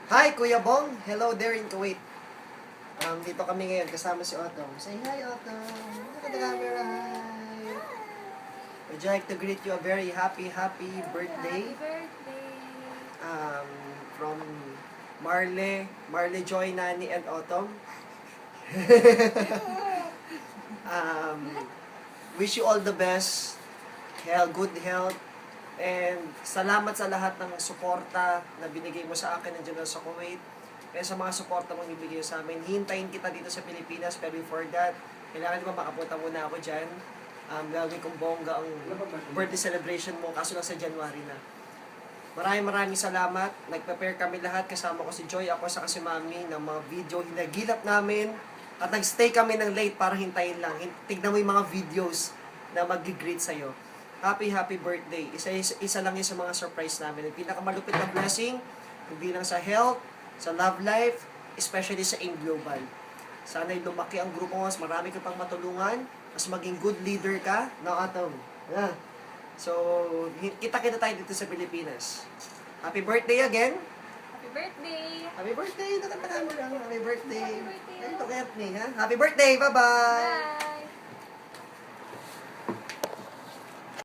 Hi, Kuya Bong. Hello there in Kuwait. Dito kami ngayon kasama si Otong. Say hi, Otong. Look at the camera. Hi. Would you like to greet you a very happy birthday? Happy birthday. From Marle Joy, Nani, and Otong. Wish you all the best. Good health. And salamat sa lahat ng suporta na binigay mo sa akin nandiyan sa Kuwait. Kaya sa mga suporta mong ibigay sa amin, hintayin kita dito sa Pilipinas. Pero before that, kailangan di ba makapunta muna ako dyan. Gagawin kong bongga ang birthday celebration mo, kaso lang sa January na. Maraming salamat. Nag-prepare kami lahat. Kasama ko si Joy, ako sa si Mami ng mga video. Hinagilap namin. At nag-stay kami ng late para hintayin lang. Tignan mo yung mga videos na mag-greet sa'yo. Happy birthday. Isa lang yun sa mga surprise namin. Yung pinakamalupit na blessing, hindi lang sa health, sa love life, especially sa AIM Global. Sana'y lumaki ang grupo mo, mas marami ka pang matulungan, mas maging good leader ka, no, Atom? Yeah. So, kita-kita tayo dito sa Pilipinas. Happy birthday again! Happy birthday. Happy birthday! Nakatakan mo lang. Happy birthday! Happy birthday. Ay, look at me, ha? Happy birthday! Bye-bye! Bye.